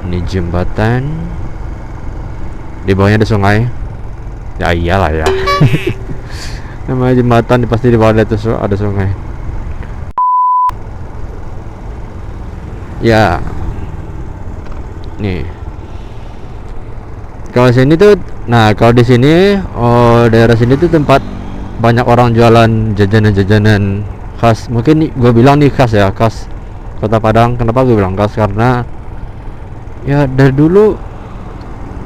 Ini jembatan. Di bawahnya ada sungai. Ya iyalah ya. Namanya jembatan pasti di bawahnya itu ada sungai. Ya. Nih. Kalau sini tuh, nah kalau di sini, daerah sini tuh tempat banyak orang jualan jajanan-jajanan khas. Mungkin gue bilang nih khas ya, khas Kota Padang. Kenapa gue bilang khas? Karena ya dari dulu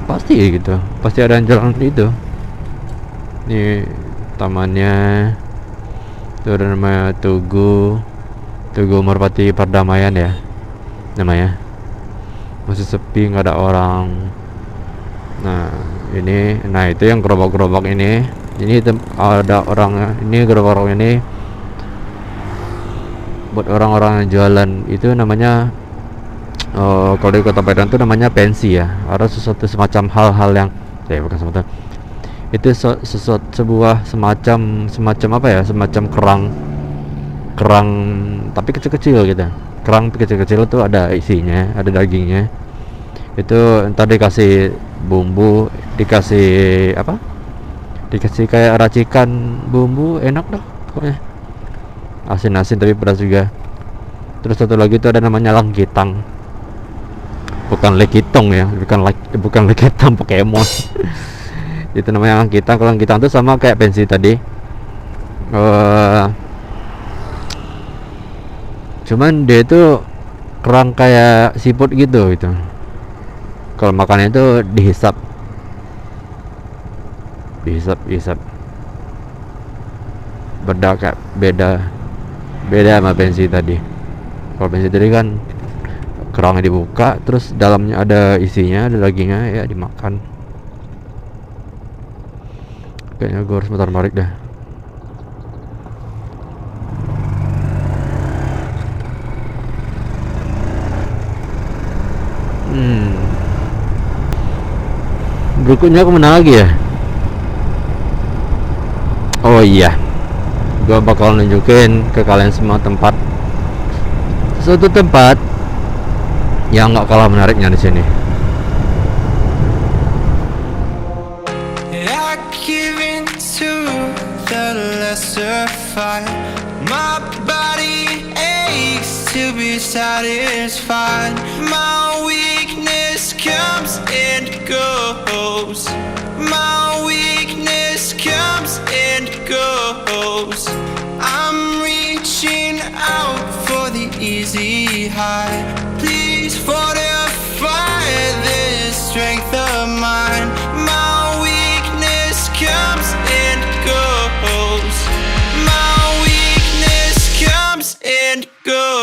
pasti gitu, pasti ada yang jualan itu. Nih tamannya itu ada namanya Tugu Merpati Perdamaian ya namanya. Masih sepi, nggak ada orang. Nah itu yang gerobak-gerobak ini ada orang. Ini gerobak ini buat orang-orang yang jualan. Itu namanya kalau di Kota Padang itu namanya pensi ya. Ada sesuatu semacam hal-hal yang bukan semacam itu sebuah semacam apa ya, semacam kerang tapi kecil-kecil gitu. Kerang kecil-kecil itu ada isinya, ada dagingnya. Itu entar dikasih bumbu, dikasih kayak racikan bumbu, enak dah pokoknya. Asin-asin tapi pedas juga. Terus satu lagi itu ada namanya langkitang, bukan lekitong ya, bukan lekitang Pokemon. Itu namanya langkitang. Kalau langkitang itu sama kayak pensi tadi, cuman dia itu kerang kayak siput gitu. Kalau makannya itu dihisap beda sama pensi tadi. Kalau pensi tadi kan kerangnya dibuka, terus dalamnya ada isinya, ada dagingnya, ya dimakan. Kayaknya gue harus mutar balik dah. Berikutnya kemana lagi ya? Oh iya, gue bakal nunjukin ke kalian semua suatu tempat yang nggak kalah menariknya di sini. My body aches to be satisfied. My weakness comes and goes. My weakness comes and goes. I'm reaching out for the easy high. Please fortify this strength of mine. My weakness comes and goes. My weakness comes and goes.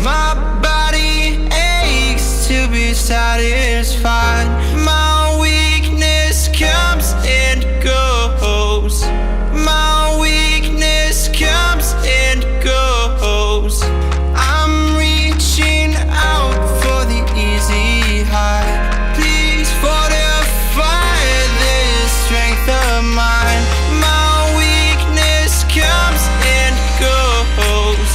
My body aches to be satisfied. My weakness comes and goes. My weakness comes and goes. I'm reaching out for the easy high. Please fortify this strength of mine. My weakness comes and goes.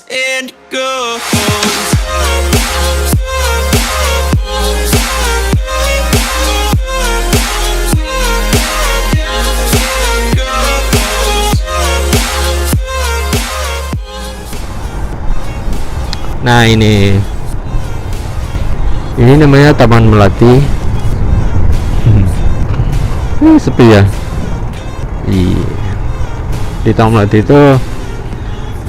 And go. Nah ini namanya Taman Melati. Sepi ya. Di Taman Melati itu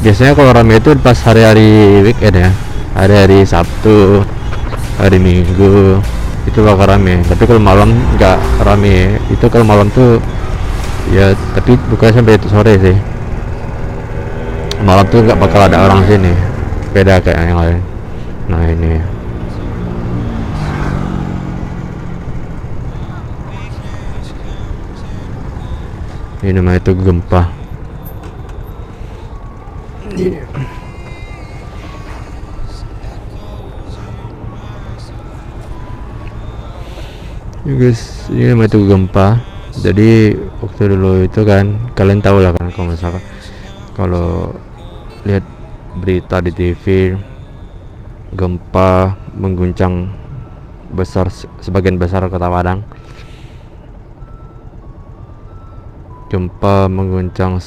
biasanya kalau ramai itu pas hari-hari weekend ya, Ada hari Sabtu, hari Minggu itu bakal rame. Tapi kalau malam nggak rame. Itu kalau malam tuh ya, tapi bukan sampai itu sore sih. Malam tuh nggak bakal ada orang sini, beda kayak yang lain. Nah ini namanya itu gempa. Ya guys, ini namanya itu gempa. Jadi waktu dulu itu kan, kalian tahu lah kan, kalau misalkan kalau lihat berita di TV, gempa mengguncang besar sebagian besar kota Padang. Gempa mengguncang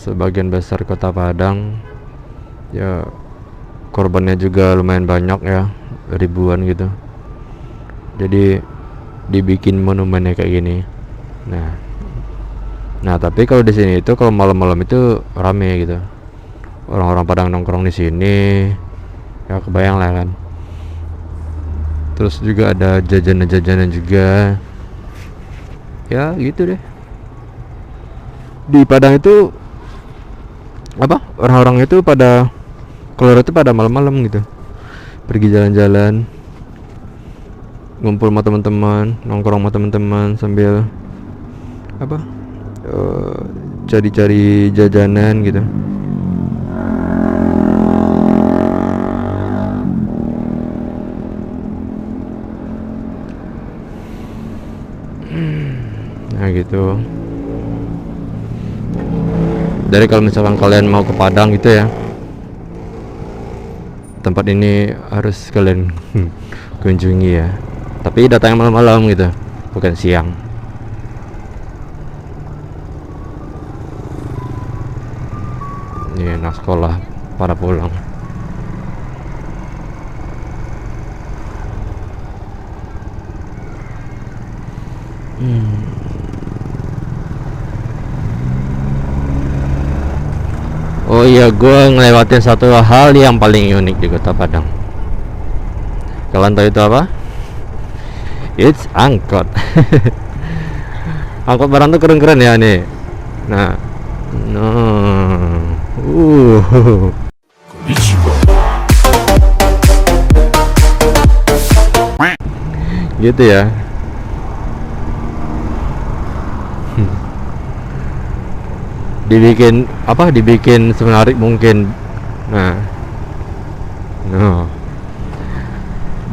sebagian besar kota Padang. Ya korbannya juga lumayan banyak ya, ribuan gitu. Jadi dibikin monumennya kayak gini. Nah tapi kalau di sini itu kalau malam-malam itu rame gitu. Orang-orang Padang nongkrong di sini. Ya kebayang lah kan. Terus juga ada jajanan-jajanan juga. Ya gitu deh. Di Padang itu apa? Orang-orang itu pada keluar itu pada malam-malam gitu. Pergi jalan-jalan, ngumpul sama teman-teman, nongkrong sama teman-teman sambil apa? Cari-cari jajanan gitu. Nah gitu. Jadi kalau misalkan kalian mau ke Padang gitu ya, tempat ini harus kalian kunjungi ya. Tapi datang malam-malam gitu, bukan siang. Ini anak sekolah pada pulang. Oh iya, gue ngelewatin satu hal yang paling unik di kota Padang. Kalian tahu itu apa? It's angkot. Angkot barang tuh keren-keren ya nih. Nah, gitu ya. Dibikin apa? Dibikin semenarik mungkin. Nah,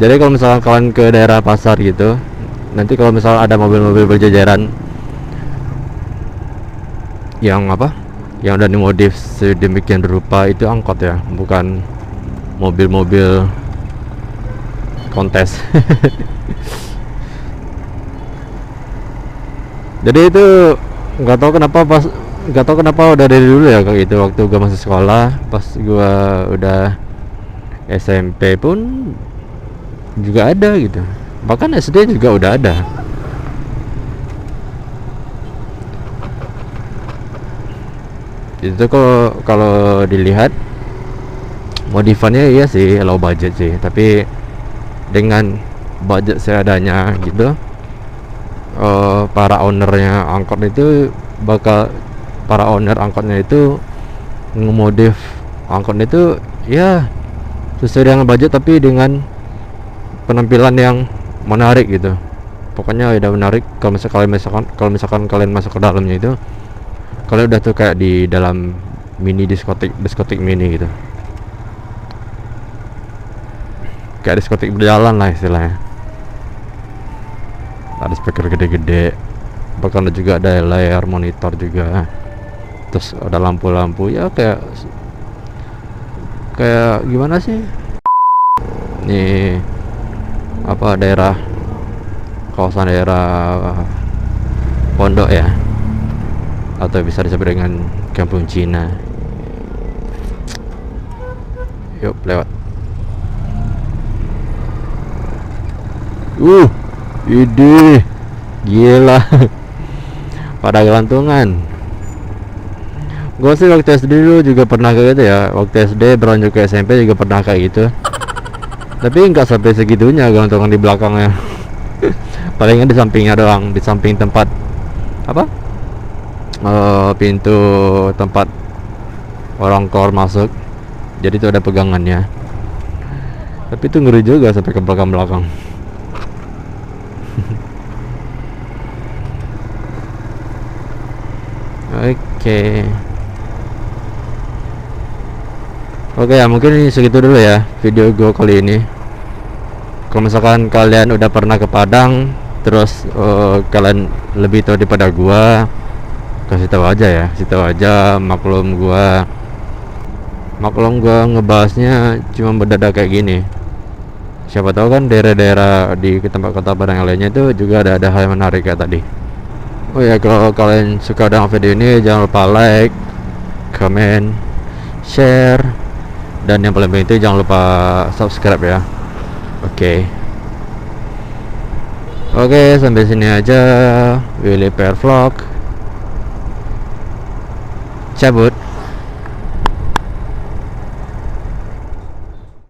jadi kalau misalkan kalian ke daerah pasar gitu, nanti kalau misalnya ada mobil-mobil berjajaran yang apa? Yang udah dimodif sedemikian rupa, itu angkot ya, bukan mobil-mobil kontes. Jadi itu nggak tahu kenapa udah dari dulu ya kayak gitu. Waktu gua masih sekolah, pas gua udah SMP pun juga ada gitu, bahkan SD juga udah ada. Itu kalau dilihat modifannya iya sih low budget sih, tapi dengan budget seadanya gitu, para owner angkotnya itu ngemodif angkotnya itu ya sesuai dengan budget, tapi dengan penampilan yang menarik gitu. Pokoknya udah menarik. Kalau misalkan kalian masuk ke dalamnya itu, kalian udah tuh kayak di dalam mini diskotik mini gitu, kayak diskotik berjalan lah istilahnya. Ada speaker gede-gede, bahkan juga ada layar monitor juga, terus ada lampu-lampu ya, kayak gimana sih nih, apa kawasan daerah pondok ya, atau bisa disebut dengan kampung Cina. Yuk lewat. Ide gila. Pada gelantungan. Gue sih waktu SD dulu juga pernah kayak gitu ya. Waktu SD beranjak ke SMP juga pernah kayak gitu. Tapi nggak sampai segitunya gantungan di belakangnya. Palingnya di sampingnya doang, di samping tempat apa, pintu tempat orang kor masuk. Jadi itu ada pegangannya. Tapi itu ngeri juga sampai ke belakang-belakang. Oke. Oke ya, mungkin ini segitu dulu ya video gue kali ini. Kalau misalkan kalian udah pernah ke Padang, terus kalian lebih tahu daripada gua, kasih tahu aja ya, kasih tahu aja. Maklum gua ngebahasnya cuma berdadak kayak gini. Siapa tahu kan daerah-daerah di tempat kota Padang yang lainnya itu juga ada hal yang menarik kayak tadi. Oh ya, kalau kalian suka dengan video ini, jangan lupa like, comment, share, dan yang paling penting itu jangan lupa subscribe ya. Oke, sampai sini aja. Willy Per Vlog cabut.